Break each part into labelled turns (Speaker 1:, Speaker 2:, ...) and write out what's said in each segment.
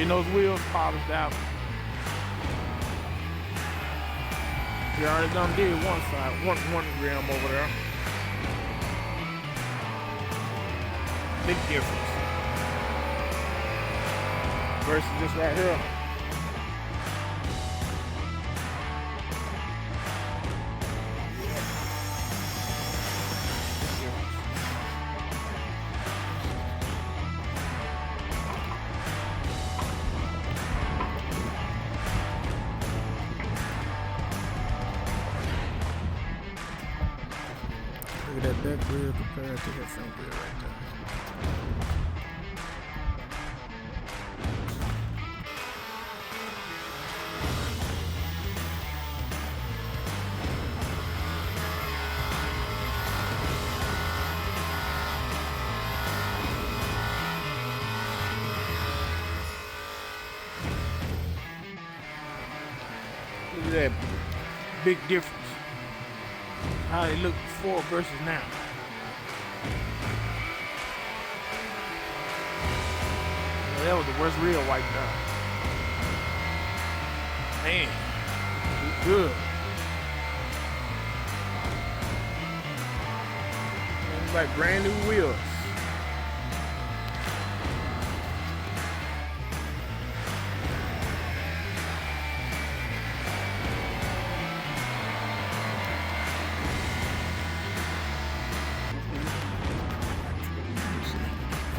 Speaker 1: Getting those wheels polished out. We already done did one side, one rim over there. Big difference versus this right here. Look at that back wheel compared to that front wheel right there. Look at that big difference. How they look before versus now. Well, that was the worst reel wiped out. Man, it's good. It's like brand new wheels.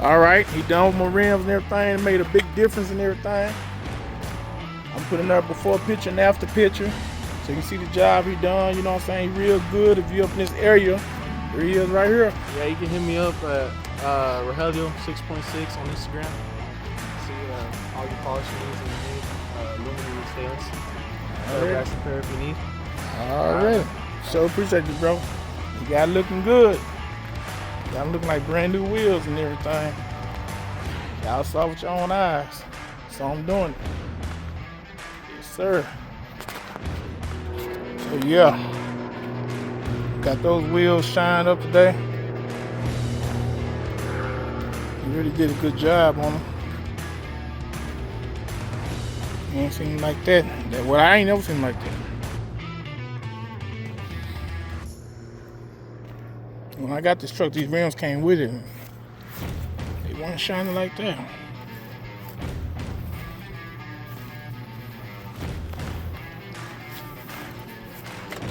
Speaker 1: All right, he done with my rims and everything. Made a big difference in everything. I'm putting up before picture and after picture, so you can see the job he done. You know what I'm saying? He real good. If you up in this area, here he is right here.
Speaker 2: Yeah, you can hit me up at Rogelio 6.6 on Instagram. See all your polishing needs that you need, aluminum and stainless. Gas repair if you need.
Speaker 1: All right. So appreciate you, bro. You got it looking good. Got it looking like brand new wheels and everything. Y'all saw with your own eyes. So I'm doing it. Yes, sir. So yeah. Got those wheels shined up today. You really did a good job on them. You ain't seen like that. Well, I ain't never seen like that. When I got this truck, these rims came with it. They weren't shining like that.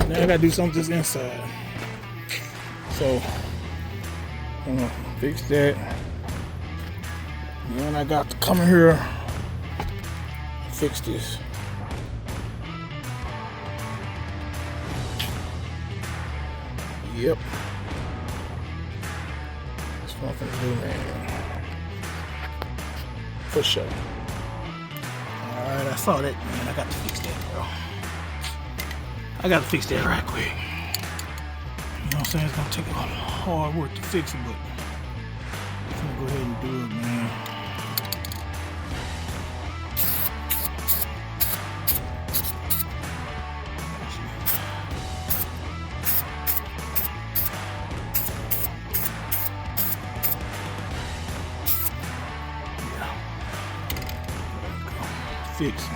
Speaker 1: Now I gotta do something to this inside. So, I'm gonna fix that. And then I got to come in here and fix this. Yep. That's what I'm gonna do, man. For sure. Alright, I saw that, man. I got to fix that, bro. I gotta fix that right quick. You know what I'm saying? It's gonna take a lot of hard work to fix it, but I'm gonna go ahead and do it, man. Fix it.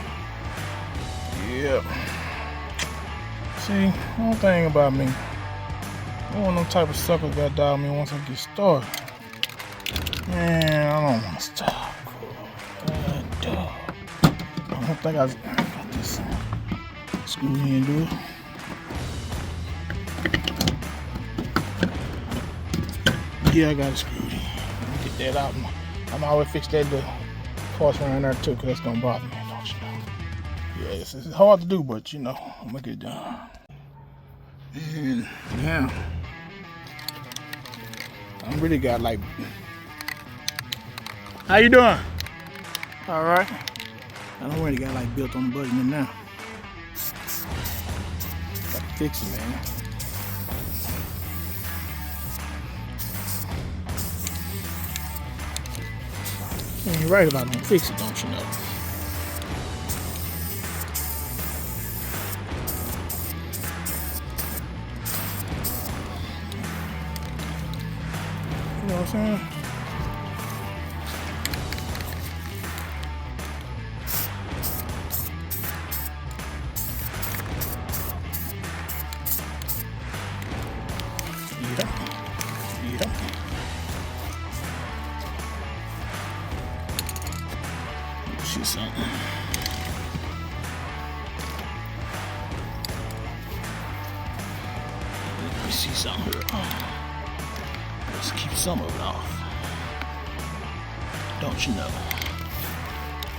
Speaker 1: Yep. See, one thing about me, I want no type of sucker that dog me once I get started. Man, I don't want to stop. God, dog. I don't think I got this screw in, dude. Yeah, I got it screwed in. Let me get that out. I'm always fix that little parts around there too, because that's gonna bother me, don't you know? Yeah, it's hard to do, but you know, I'm gonna get it done. And yeah, I really got like, how you doing? All right. I don't really got like built on the button in now. Got to fix it, man. You're right about it. Fix it, don't you know? You know what I'm saying? me see something here. Let's keep some of it off. Don't you know?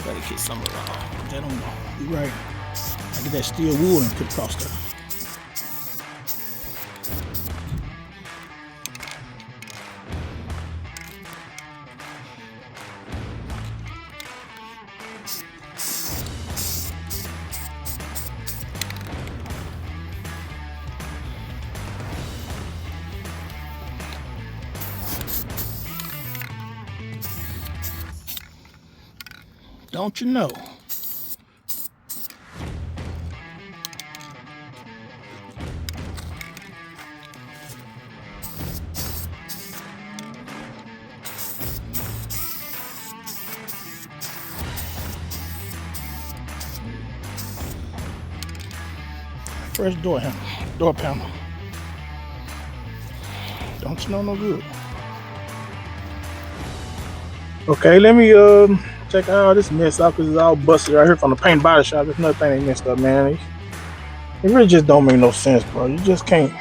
Speaker 1: Gotta get some of it off. That don't be right. I get that steel wool and put across there. Don't you know? First door handle, door panel. Don't you know no good? Okay, let me check out this mess out because it's all busted right here from the paint body shop. There's another thing they messed up, man. It really just don't make no sense, bro. You just can't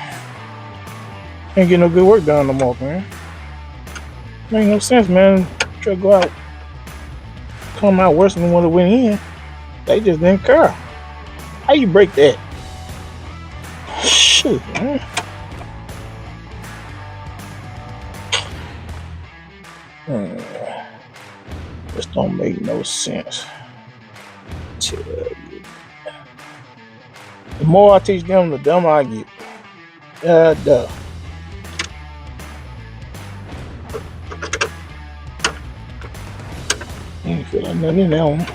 Speaker 1: get no good work done no more, man. Make no sense, man. Try to go out, come out worse than when it went in. They just didn't care. How you break that? Shit, man. This don't make no sense. Tell you. The more I teach them, the dumber I get. Duh. Ain't feel like nothing in that one.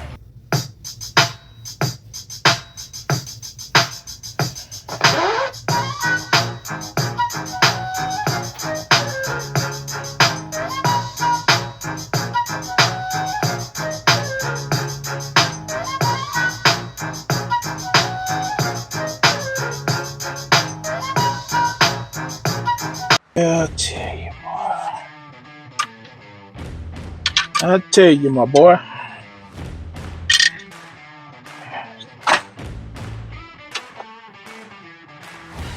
Speaker 1: I tell you, my boy.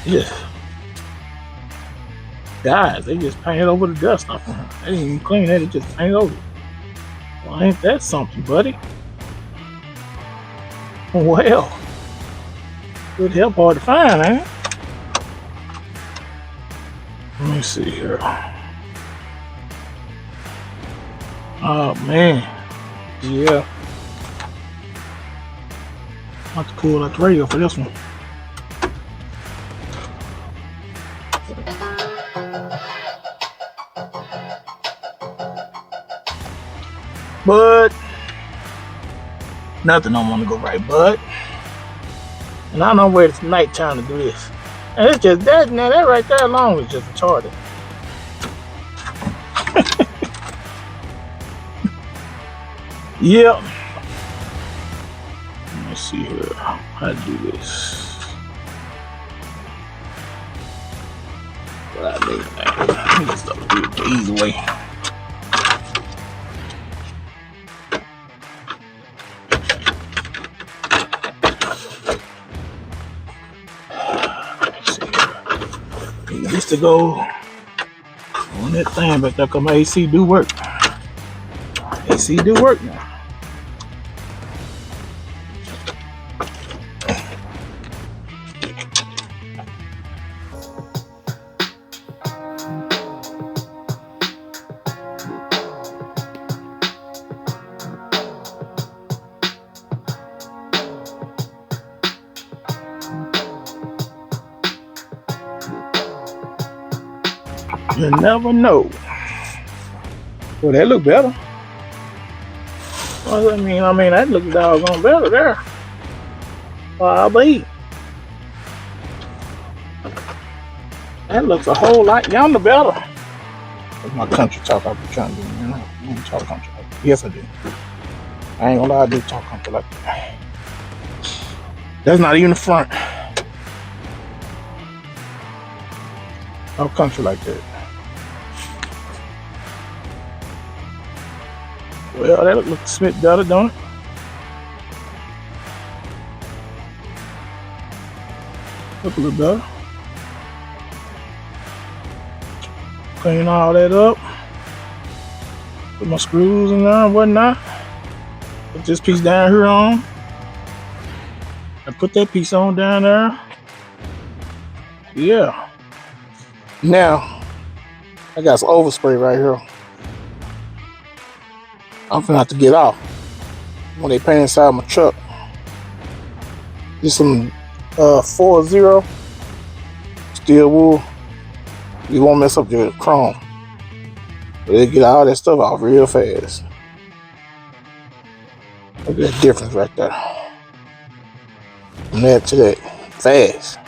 Speaker 1: Yeah. Guys, they just painted over the dust off of them. They didn't even clean that, they just painted over it. Well, ain't that something, buddy? Well, good help hard to find, ain't it? Let me see here. Oh man, yeah. I'll have to pull out the radio for this one. But nothing don't want to go right, bud. And I don't know where it's nighttime to do this. And it's just that, now that right there alone is just retarded. Yep. Let me see here how to do this. What I need, man. Let me just do it the easy way. This to go on that thing, but that my AC do work. AC do work now. You never know. Well, that look better. Well, I mean, that looks doggone better there. I'll be. That looks a whole lot younger better. That's my country talk I be trying to do, man. I don't talk country like that. Yes, I do. I ain't gonna lie, I do talk country like that. That's not even the front. Talk country like that. Well, that looks a bit better, don't it? Look a little better. Clean all that up. Put my screws in there and whatnot. Put this piece down here on. And put that piece on down there. Yeah. Now, I got some overspray right here. I'm gonna have to get off when they paint inside my truck. Just some 4-0 steel wool. You won't mess up your chrome. But they get all that stuff off real fast. Look at that difference right there. From that to that. Fast.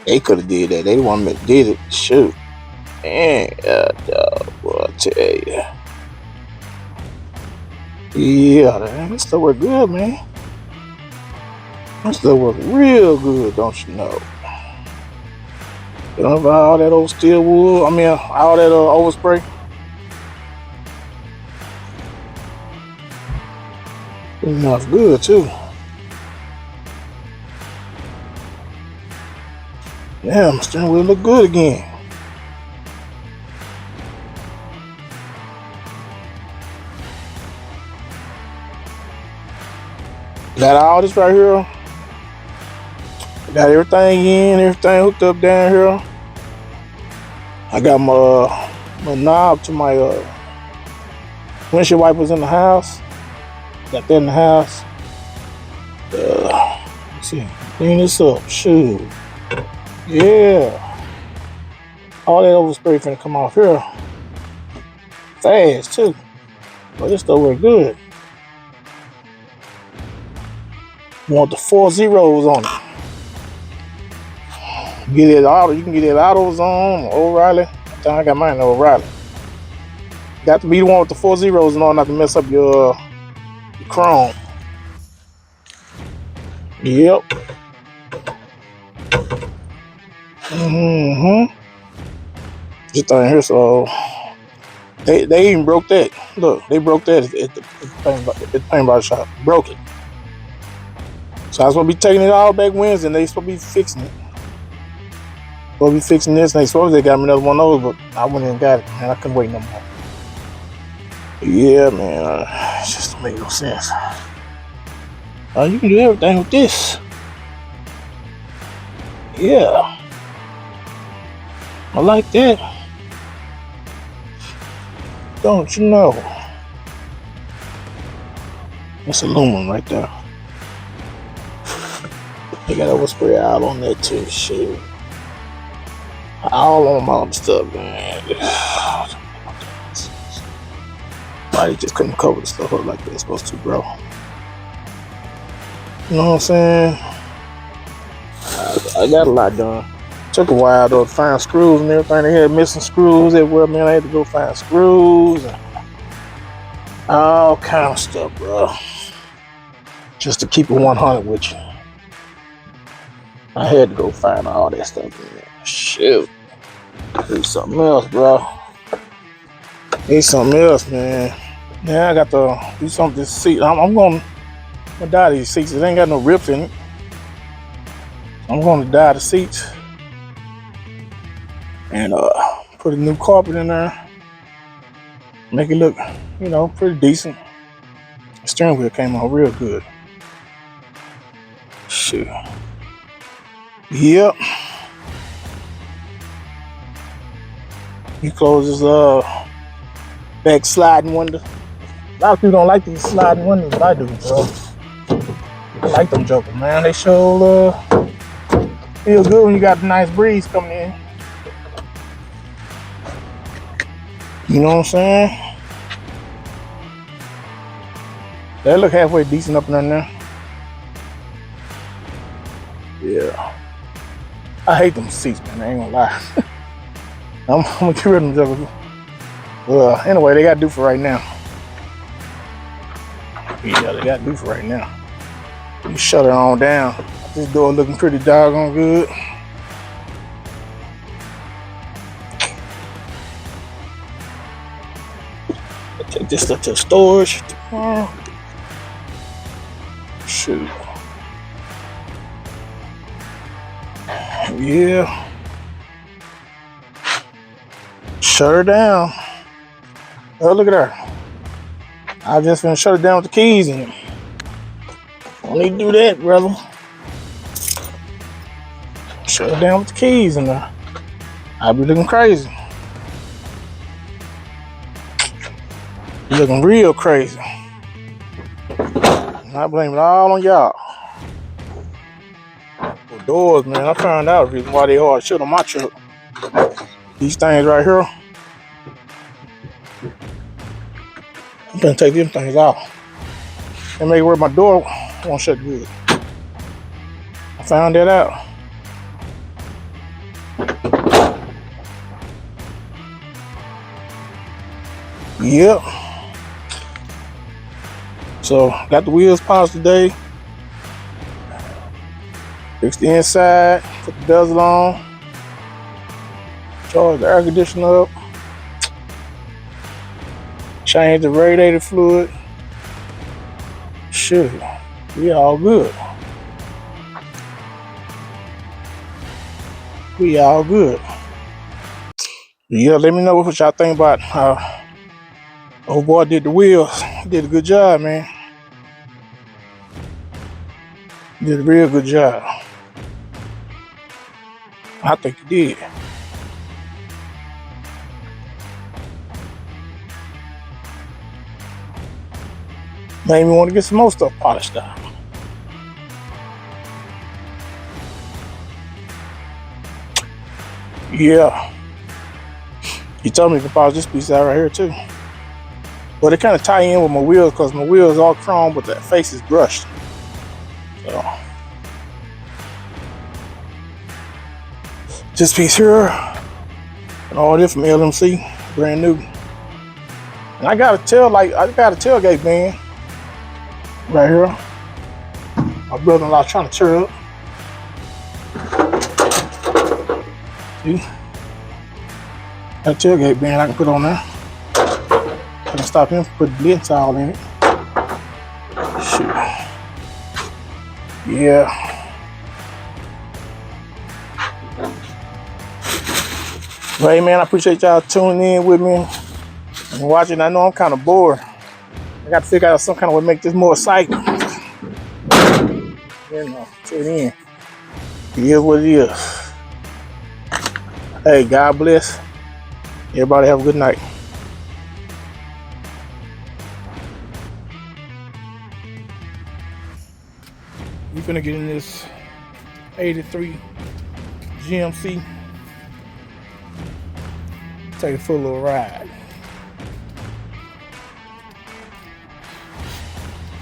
Speaker 1: They could have did that. They the one that did it. Shoot. And boy, I tell you. Yeah, man, this stuff work good, man. This stuff work real good, don't you know? You know about all that old steel wool? I mean, all that overspray. Enough good too. Yeah, my steering wheel look good again. Got all this right here. Got everything in, everything hooked up down here. I got my knob to my windshield wipers in the house. Got that in the house. Let's see, clean this up. Shoot. Yeah. All that overspray finna come off here. Fast too. But this stuff work good. Want the 4 zeros on it. Get it auto. You can get it AutoZone or O'Reilly. I got mine at O'Reilly. Got to be the one with the 4 zeros in order not to mess up your chrome. Yep. This thing here, so they even broke that. Look, they broke that at the paintball shop. Broke it. So I was supposed to be taking it all back Wednesday, and they supposed to be fixing it. Supposed to be fixing this, and they supposed they got me another one of those, but I went and got it, man. I couldn't wait no more. Yeah, man, it just don't make no sense. You can do everything with this. Yeah, I like that. Don't you know? That's aluminum right there. They got overspray out on that too, shit. All on my other stuff, man. Why they just couldn't cover the stuff up like they're supposed to, bro? You know what I'm saying? I got a lot done. Took a while though to find screws and everything. They had missing screws everywhere, man. I had to go find screws and all kind of stuff, bro. Just to keep it 100 with you. I had to go find all that stuff in there. Shoot. Need something else, bro. Need something else, man. Now I got to do something to this seat. I'm gonna dye these seats. It ain't got no rips in it. I'm gonna dye the seats and put a new carpet in there. Make it look, you know, pretty decent. The steering wheel came out real good. Shoot. Yep. You close this back sliding window. A lot of people don't like these sliding windows, but I do, bro. I like them jokers, man. They sure feel good when you got a nice breeze coming in. You know what I'm saying? They look halfway decent up in there. Yeah. I hate them seats, man. I ain't gonna lie. I'm gonna get rid of them jokers. Well, anyway, they gotta do for right now. Yeah, they gotta do for right now. You shut it on down. This door looking pretty doggone good. Take this stuff to storage. Shoot. Yeah. Shut her down. Oh, look at her. I just finna shut it down with the keys in. Don't need to do that, brother. Shut it down with the keys in there. I be looking crazy. You looking real crazy. I blame it all on y'all. The doors, man. I found out the reason why they hard shut on my truck. These things right here. I'm gonna take them things off and make it where my door won't shut good. I found that out. Yep. So got the wheels polished today. Fixed the inside, put the bezel on, charged the air conditioner up, changed the radiator fluid. Shit, we all good. We all good. Yeah, let me know what y'all think about how old boy did the wheels. He did a good job, man. Did a real good job. I think he did. Made me want to get some more stuff polished out. Yeah. He told me to polish this piece out right here too. But it kind of tie in with my wheels because my wheels are chrome, but that face is brushed. So this piece here, and all this from LMC, brand new. And I got a tailgate band right here. My brother-in-law trying to tear up. See? Got a tailgate band I can put on there. I can stop him, put the lid towel in it. Shoot. Yeah. Well, hey man, I appreciate y'all tuning in with me and watching. I know I'm kind of bored. I got to figure out some kind of way to make this more exciting. You know, tune in. It is what it is. Hey, God bless. Everybody have a good night. We finna get in this 83 GMC. Take it for a little ride.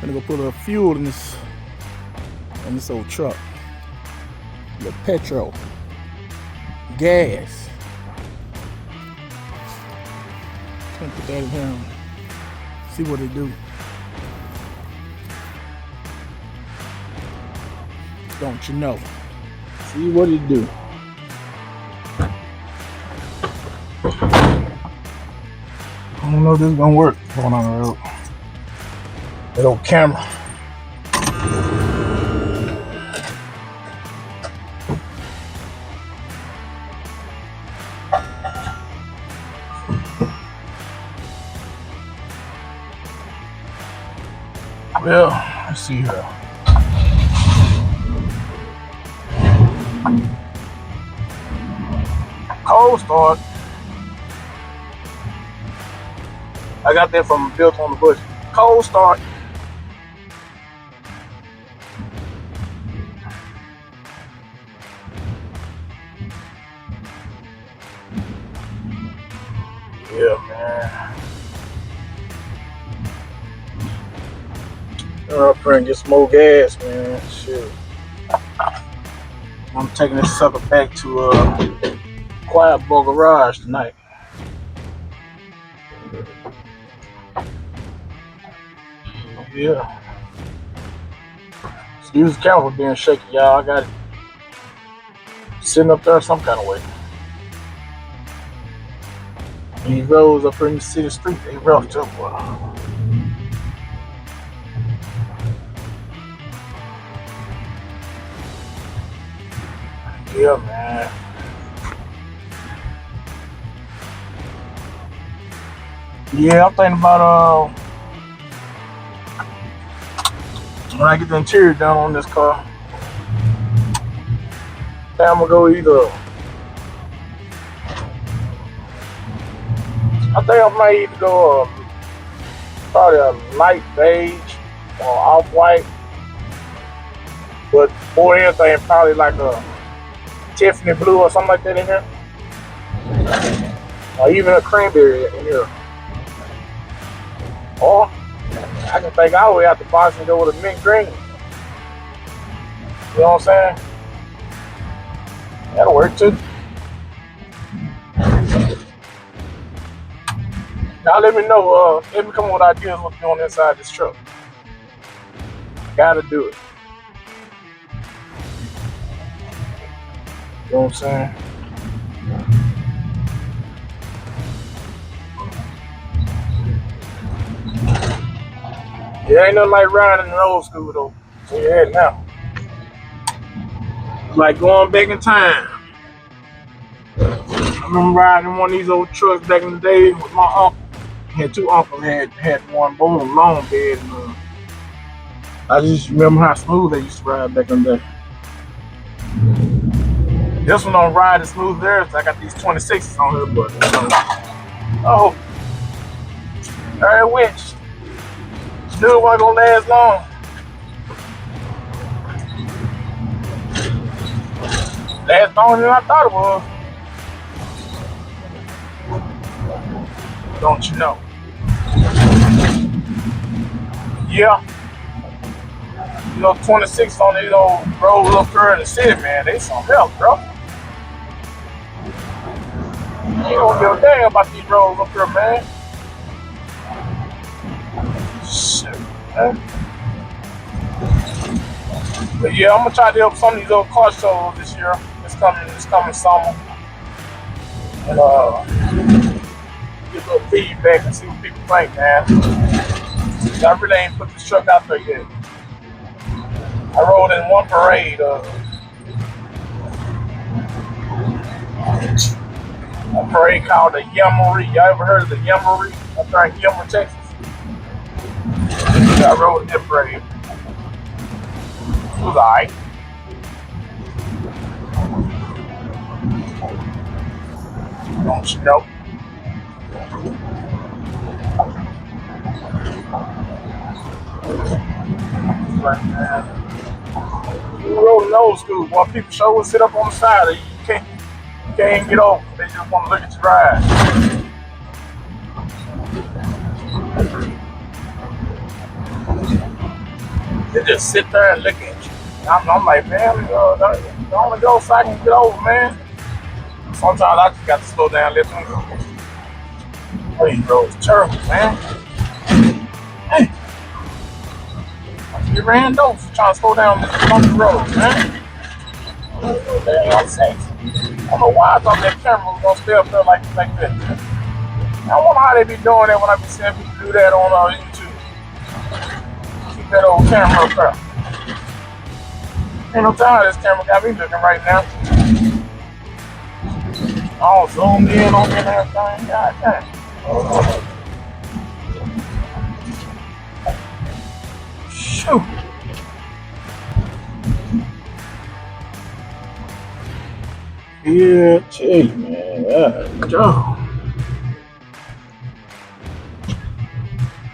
Speaker 1: Gonna go put a little fuel in this old truck. A little petrol. Gas. Gonna put that in here and see what it do. Don't you know? See what it do. I don't know if this is gonna work going on the road. That old camera. Well, let's see here. Cold start. I got that from Built on the Bush. Cold start. Yeah, man. I'm trying to get some more gas, man. Shit. I'm taking this sucker back to Quiet Bowl Garage tonight. Yeah. Excuse the camera for being shaky, y'all. I got it sitting up there some kind of way. These roads up here in the city street, they rough too. Yeah, man. Yeah, I'm thinking about when I get the interior done on this car. I'm gonna go either. I think I might either go probably a light beige or off white, but more than anything, probably like a Tiffany blue or something like that in here, or even a cranberry in here. Or I can take all the way out the box and go with a mint green. You know what I'm saying? That'll work too. Now let me know, let me come up with ideas what to do on the inside of this truck. Gotta do it. You know what I'm saying? Yeah, ain't nothing like riding in an old school though. So you had now. Like going back in time. I remember riding in one of these old trucks back in the day with my uncle. Had two uncles had one, both of them long bed, and I just remember how smooth they used to ride back in the day. This one don't ride as smooth there. I got these 26s on here, but oh, that winch. Dude wasn't gonna last long. Last longer than I thought it was. Don't you know? Yeah. You know, 26 on these old roads up here in the city, man. They something else, bro. You don't give a damn about these roads up here, man. Shit, man. But yeah, I'm gonna try to help some of these old car shows this year. It's coming summer. And get a little feedback and see what people think, man. I really ain't put this truck out there yet. I rode in one parade. A parade called the Yammaree. Y'all ever heard of the Yammaree? Up there in Gilmer, Texas. I rode in that parade. It was alright. Don't you know? You rode in old school, boy. People sure would sit up on the side of you. You can't get over. They just want to look at you ride. They just sit there and look at you. I'm like, man, the only go so I can get over, man. Sometimes I just got to slow down, let them go. Oh, these roads terrible, man. Hey. You ran over trying to slow down this bumpy road, man. I don't know why I thought that camera was gonna stay up there like that. I wonder how they be doing that when I be seeing people do that on YouTube. Keep that old camera up there. Ain't no time this camera got me looking right now. All zoomed in on me and everything. God damn. Shoot. Yeah, tell you, man. Good job.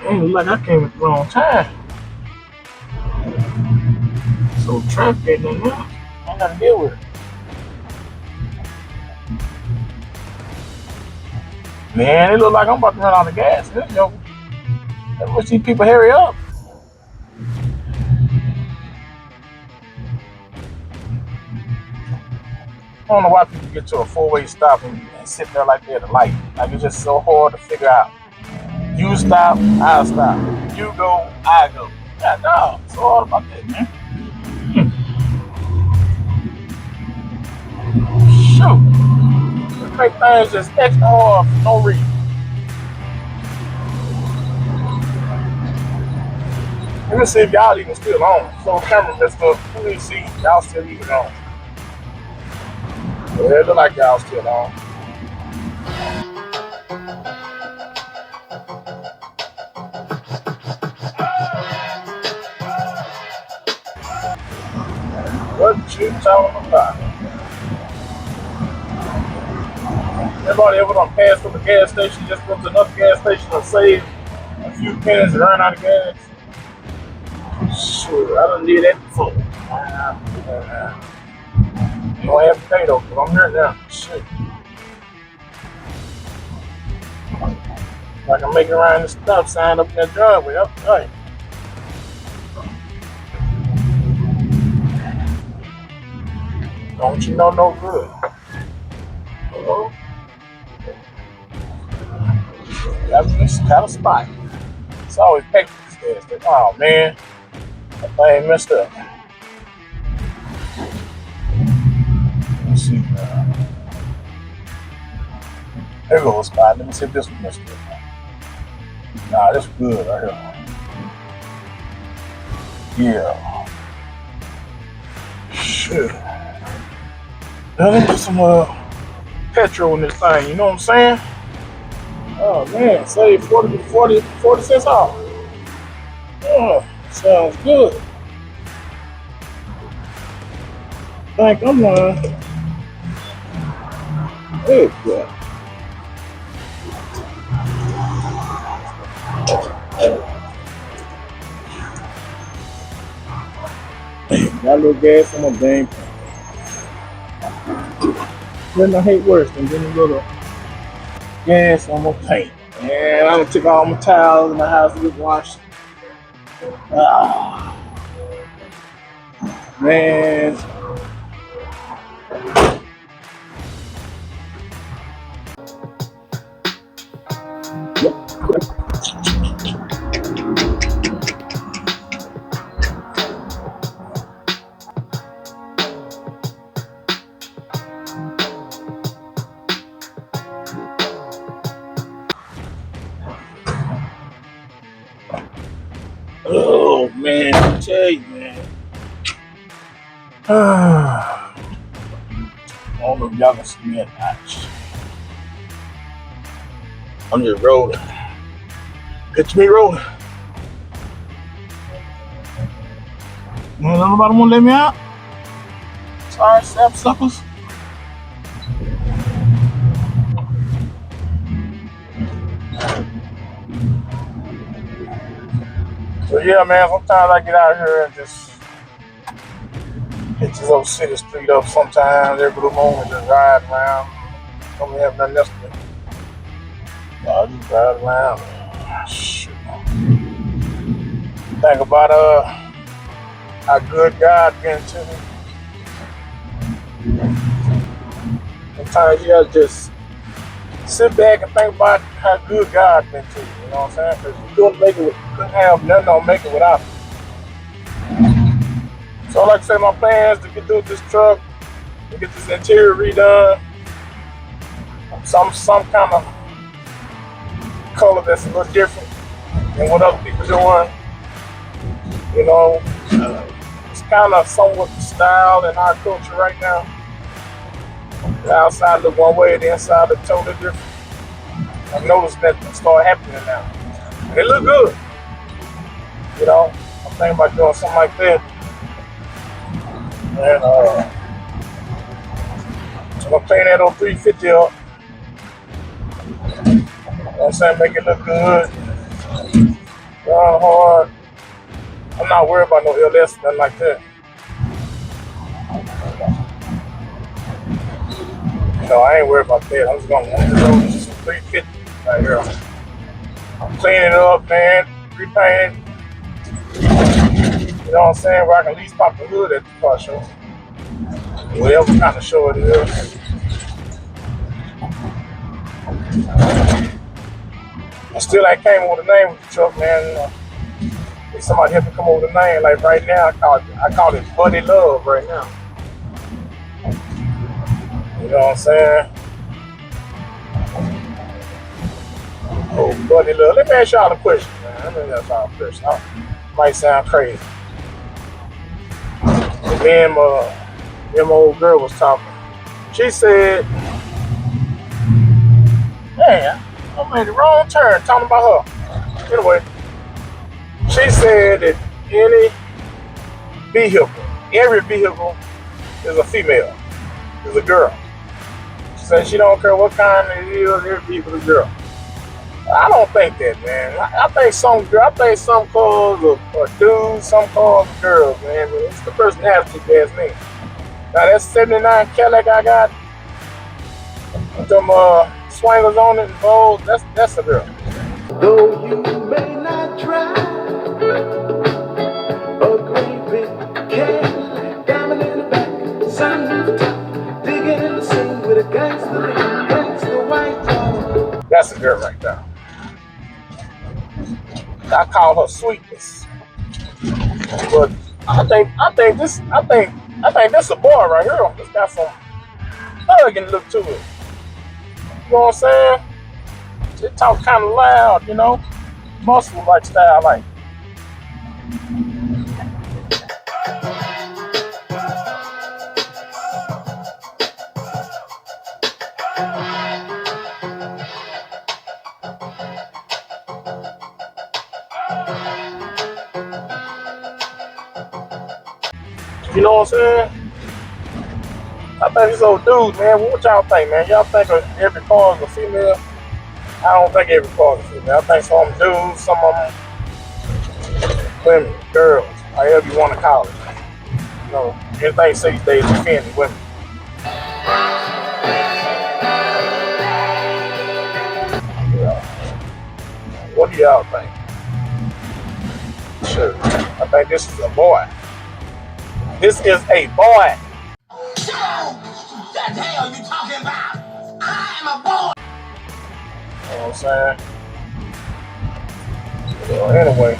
Speaker 1: Ain't look like I came at the wrong time. So traffic ain't no more. I gotta deal with it. Man, it look like I'm about to run out of gas. This joke. I wish these people hurry up. I don't know why people get to a four-way stop and sit there like they're at the light. Like it's just so hard to figure out. You stop, I stop. You go, I go. Yeah, no, it's so hard about that, man. Shoot. Let's make things just extra hard for no reason. Let me see if y'all even still on. So camera messed up. Let me see if y'all still even on. Yeah, it look like y'all still on. What you talking about? Everybody ever done pass from the gas station, just go to another gas station and save a few pennies and run out of gas? Sure, I don't need that before. You don't have to pay though, because I'm here now. Shit. Like I'm making around this stop sign up in that driveway. Up tight. Don't you know no good? Hello? Got a spot. It's always packed with this gas. Oh man, that thing messed up. Let's see. There goes a spot. Let me see if this one messed up. Nah, this is good right here. Yeah. Shit. Now let me put some petrol in this thing, you know what I'm saying? Oh man, save 40 cents off. Oh, sounds good. Think I'm lying. Good. Got a little gas on my dang tank. Nothing I hate worse than getting a little gas on my paint. And I done took all my towels in the house to get washed. Ah, man. Oh man, I tell you, man. I don't know if y'all can see me at night. I'm just rolling. Picture me rolling. Man, nobody wanna let me out? Sorry, sapsuckers. So yeah, man, sometimes I get out here and just hit this old city street up sometimes, every blue moon, just ride around. Don't have nothing else to do. I just ride around. Shit. Think about how good God been to me. Sometimes you gotta just sit back and think about how good God been to you. You know what I'm saying? Because you couldn't have nothing on make it without it. So like I say, my plan is to get through this truck, to get this interior redone, some kind of color that's a little different than what other people doing. You know, it's kind of somewhat the style in our culture right now. The outside look one way, the inside look totally different. I've noticed that start happening now. And it look good. You know, I'm thinking about doing something like that. And so I'm clean that old 350 up. You know what I'm saying? Make it look good. Run hard. I'm not worried about no LS, nothing like that. No, I ain't worried about that. I'm just gonna roll this 350 right here. I'm cleaning it up, man. Repaint it. You know what I'm saying? Where I can at least pop the hood at the car show. Whatever kind of show it is. I still ain't came up with a name with the truck, man. If somebody help me come up with a name, like right now, I call it Buddy Love right now. You know what I'm saying? Oh, Buddy Love. Let me ask y'all a question, man. Let me ask y'all a question. Might sound crazy. Me and my old girl was talking. She said, man, I made the wrong turn talking about her. Anyway, she said that any vehicle
Speaker 3: every vehicle is a female, is a girl. She said she don't care what kind it is, every vehicle is a girl. I don't think that, man. I think some cars are dudes, some cars are girls, man. But it's the personality that's me. Now that 79 Cadillac I got, with them swingers on it and bowls, that's a girl.
Speaker 4: Though you may not drive a great big Cadillac, diamond in the back, sunroof top, digging in the scene with a gangster white dog.
Speaker 3: That's a girl right there. I call her sweetness, but I think this a boy right here. It's got some hugging look to it. You know what I'm saying? It talk kind of loud, you know, muscle like style, like. You know what I'm saying? I think these old dudes, man. What y'all think, man? Y'all think every car is a female? I don't think every car is a female. I think some of them dudes, some of them women, girls, however you want to call it. You know, anything these days offending women. Yeah. What do y'all think? Sure. I think this is a boy. This is a boy.
Speaker 5: So, what the hell you talking about? I am a boy.
Speaker 3: You know what I'm saying? Well, anyway,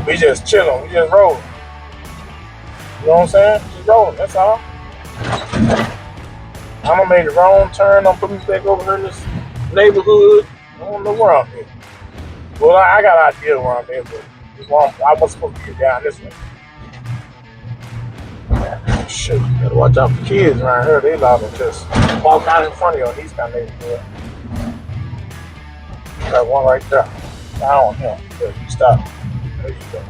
Speaker 3: we just chilling, we just rolling. You know what I'm saying? Just rolling, that's all. I done made the wrong turn, I'm putting me back over here in this neighborhood. I don't know where I'm at. Well, I got an idea where I'm at, but I was supposed to get down this way. Shoot, gotta watch out for kids around here. They allowed to just walk out in front of you on these kind of neighborhoods. Got one right there. Down him. There, you stop. There you go.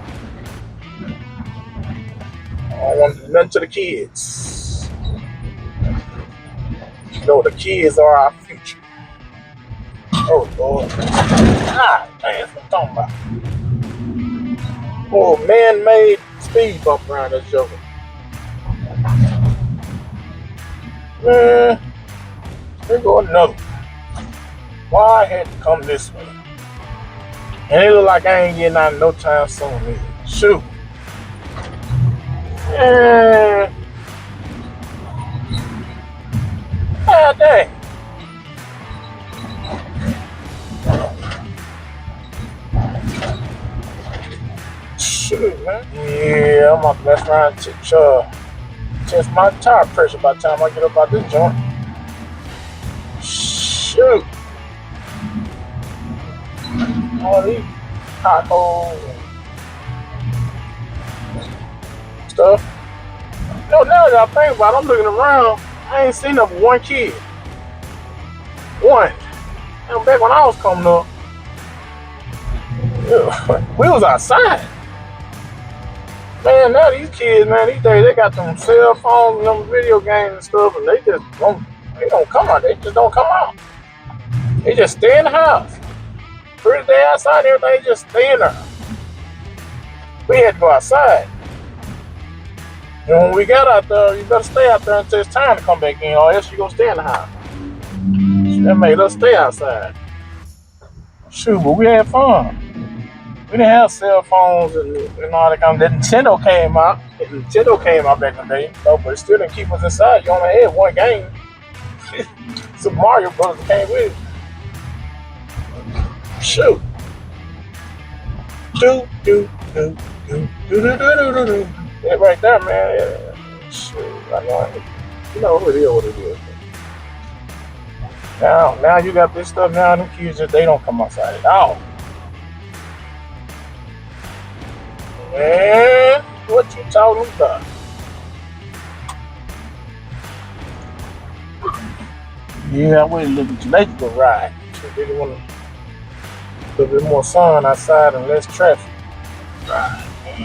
Speaker 3: I don't want to do nothing to the kids. You know, the kids are our future. Oh, Lord. Ah, man, that's what I'm talking about. Oh, man-made speed bump around this joker. Man, here go another one. Why I had to come this way? And it look like I ain't getting out no time soon either. Shoot. Man. God dang. Shoot, man. Yeah, I'm gonna mess around and test my tire pressure by the time I get up out this joint. Shoot. All these potholes and stuff. You know, now that I think about it, I'm looking around, I ain't seen but one kid. One. And back when I was coming up, we was outside. Man, now these kids, man, these days they got them cell phones and them video games and stuff, and they don't come out. They just don't come out. They just stay in the house. Pretty day outside and everything, they just stay in there. We had to go outside. And when we got out there, you better stay out there until it's time to come back in, or else you gonna stay in the house. So that made us stay outside. Shoot, but we had fun. We didn't have cell phones and all that kind of. The Nintendo came out. Nintendo came out back in the day, but it still didn't keep us inside. You only had one game. Super Mario Brothers came with it. Shoot. Do. That right there, man. Yeah. Shoot. I know. You know who it is, what it is. Now you got this stuff now. Them kids, they don't come outside at all. Man, what you talking about? Yeah, I waited a little bit too late to go ride. So really want a little bit more sun outside and less traffic. Right, man. Right.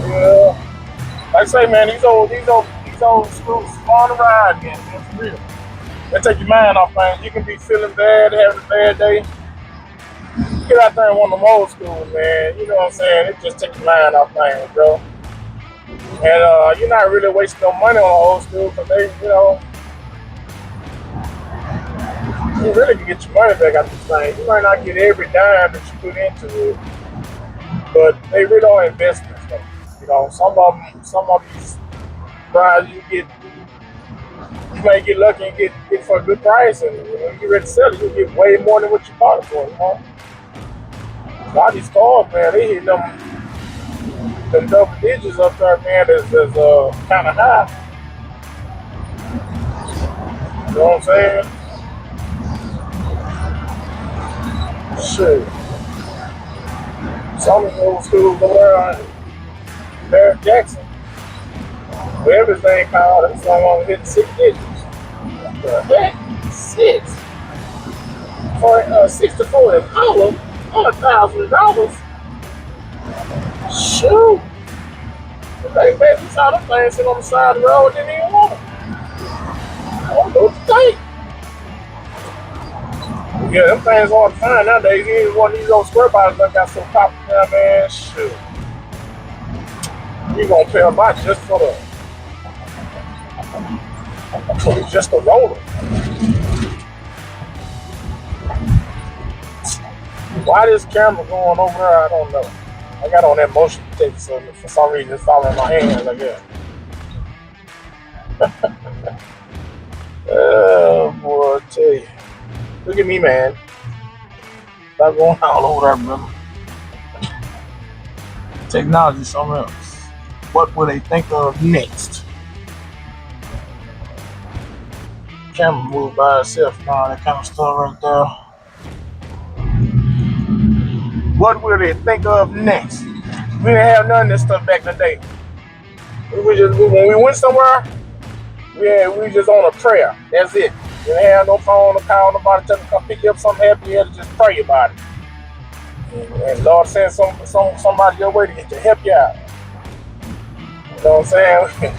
Speaker 3: Yeah. Like I say, man, these old schools on the ride, man. That's real. They take your mind off things. You can be feeling bad, having a bad day. Get out there in one of them old schools, man. You know what I'm saying? It just takes your mind off things, bro. And you're not really wasting no money on the old school because you really can get your money back out this thing. You might not get every dime that you put into it, but they really are investments, though. Some of these rides you may get lucky and get for a good price, and when you ready to sell it, you get way more than what you bought it for. A lot of these cars, man, they hit them double digits up there, man. Is kind of high. You know what I'm saying? Shit. Some of those schools around Barrett Jackson, whatever his name called, that's someone hitting 6 digits. What the heck? 6 for 64 an hour on $1,000. Shoot! They basically saw them things sitting on the side of the road, didn't even want them. I don't know what to think. Yeah, them things hard to find nowadays. Even one of these old square bodies that got so popular now, man. Shoot. You gonna pay a lot just for just the roller. Why this camera going over there, I don't know. I got on that motion detector, so for some reason it's all in my hands, I guess. Oh boy, I tell you. Look at me, man. Stop going all over there, brother. Technology is something else. What will they think of next? Camera move by itself and all that kind of stuff right there. What will they think of next? We didn't have none of this stuff back in the day. When we went somewhere, we just on a prayer. That's it. We didn't have no phone to call nobody, tell them to come pick you up something happy. You had to just pray about it. And Lord sent somebody your way to help you out. You know what I'm saying?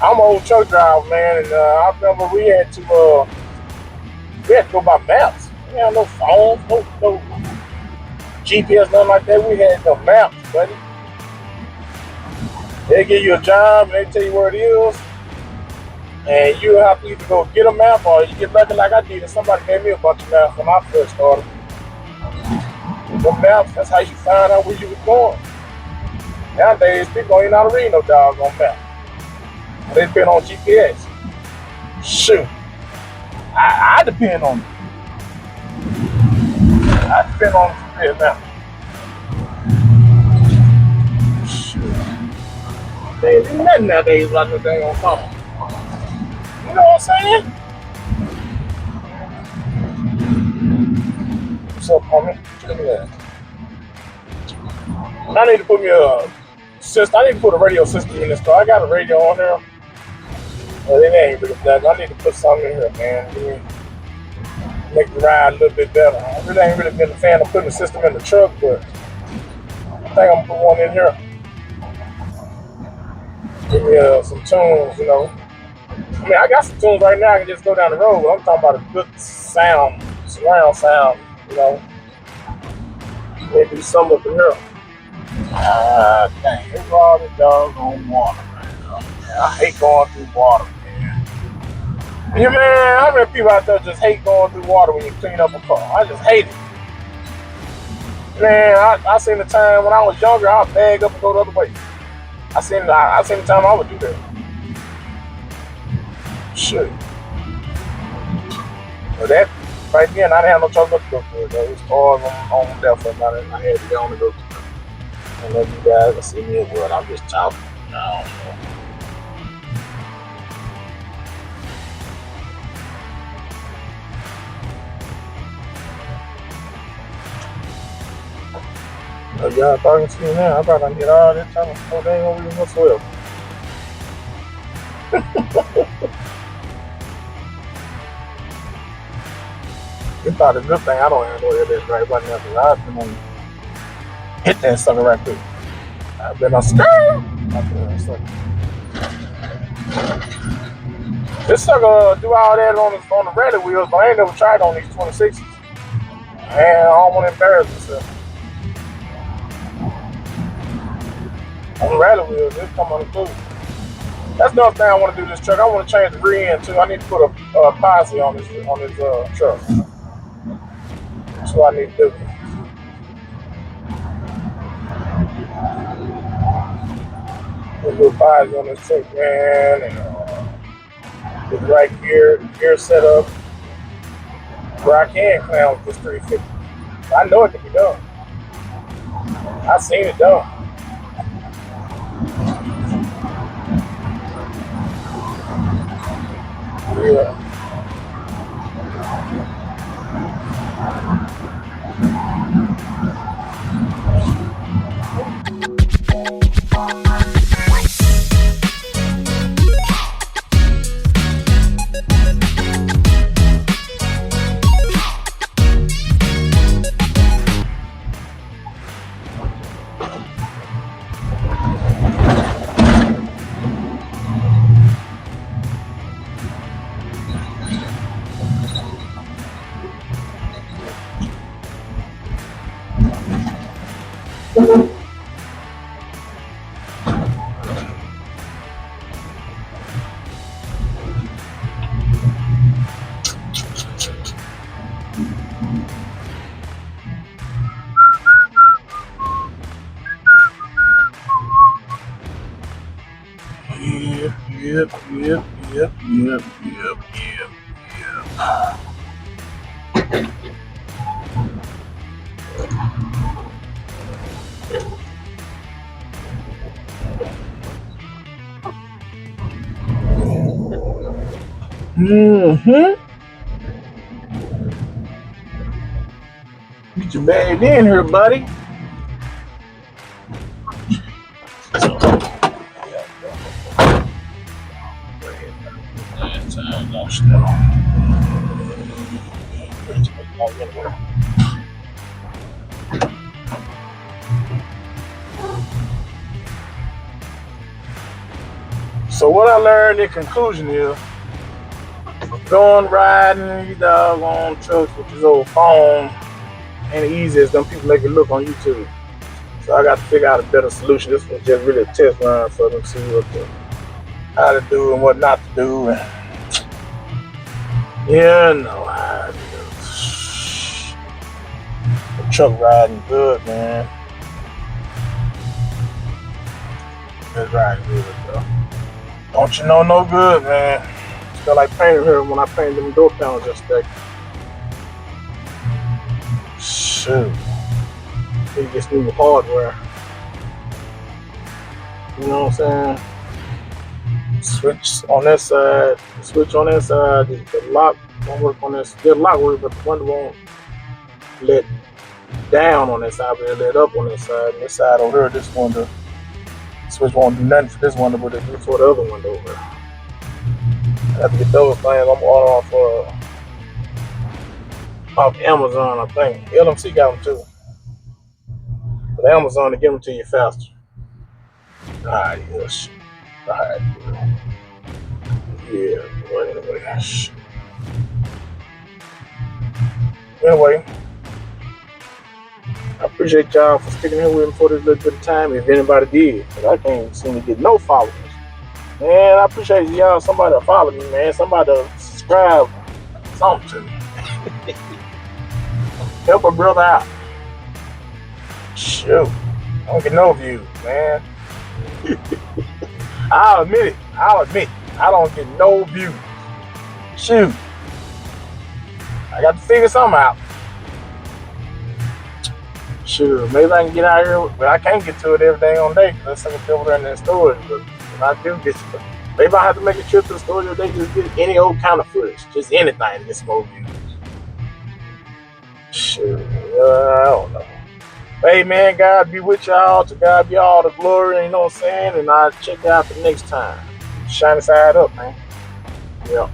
Speaker 3: I'm an old truck driver, man, and I remember we had to go by maps. We didn't have no phones, no GPS, nothing like that. We had no maps, buddy. They give you a job and they tell you where it is, and you have to either go get a map or you get lucky like I did, and somebody gave me a bunch of maps when I first started. The maps, that's how you find out where you was going. Nowadays, people don't even know how to read no doggone map. They depend on GPS. Shoot. I depend on it. I depend on GPS now. Shoot. There ain't nothing nowadays like no dang on phone. You know what I'm saying? What's up, homie? Check it out. I need to put me a system. I need to put a radio system in this car. I got a radio on there. Well, it ain't really that. I need to put something in here, man. Make the ride a little bit better. I really ain't really been a fan of putting a system in the truck, but I think I'm gonna put one in here. Give me some tunes, you know. I mean, I got some tunes right now. I can just go down the road, but I'm talking about a good sound, surround sound, you know. Maybe some up in here. Ah, dang, it's all the doggone water right now. Man, I hate going through water, man. Yeah, man, how many people out there just hate going through water when you clean up a car? I just hate it. Man, I seen the time when I was younger, I'd bag up and go the other way. I seen the time I would do that. Shit. But that, right then, I didn't have no choice but to go through it. It was hard on death for about it. I had to get on and go through it. I don't know if you guys can see me as well. I'm just talking. I don't know. Oh, y'all talking to me now. I thought I did all this time. Oh, they ain't gonna read whatsoever. It's probably a good thing I don't even know that that's right about now because I've been on hit that sucker right quick. I've been on skirt. This sucker do all that on the rally wheels, but I ain't never tried on these 26s. Man, I don't want to embarrass myself. On the rally wheels, this come on the too. That's another thing I want to do this truck. I want to change the rear end too. I need to put a posse on this truck. That's what I need to do. Put a little posse on this truck, man, and the right gear set up where I can clown with this 350. I know it can be done. I've seen it done. Yeah. Yep. Get your bag in here, buddy. So what I learned in conclusion is, going riding these doggone trucks with this old phone ain't easy as them people make it look on YouTube. So I got to figure out a better solution. This was just really a test run for them to see how to do and what not to do. And yeah, no, the truck riding good, man. It's riding good, though. Don't you know no good, man. Feel like painting here when I painted them door panels yesterday. Shoot. It gets new hardware. You know what I'm saying? Switch on that side. The lock won't work on this. The lock works, but the window won't let down on that side, but it let up on this side. And this side over there, this window. Switch won't do nothing for this window, but it do for the other window over there. I have to get those things. I'm ordering off Amazon, I think. LMC got them too. But Amazon to get them to you faster. Alright, yes. Alright. Yeah, but anyway. Anyway, I appreciate y'all for sticking here with me for this little bit of time, if anybody did. Because I can't seem to get no followers. Man, I appreciate y'all. Somebody to follow me, man. Somebody to subscribe. Something to me. Help a brother out. Shoot. I don't get no views, man. I'll admit it. I don't get no views. Shoot. I got to figure something out. Shoot. Maybe I can get out here, but I can't get to it every day on day because I can over there in that storage. But if I do get to it, maybe I have to make a trip to the storage every day, just get any old kind of footage. Just anything to get some more views. Shoot. I don't know. Hey man, God be with y'all. To God be all the glory, you know what I'm saying? And I'll check you out the next time. Shine side up, man. Yeah.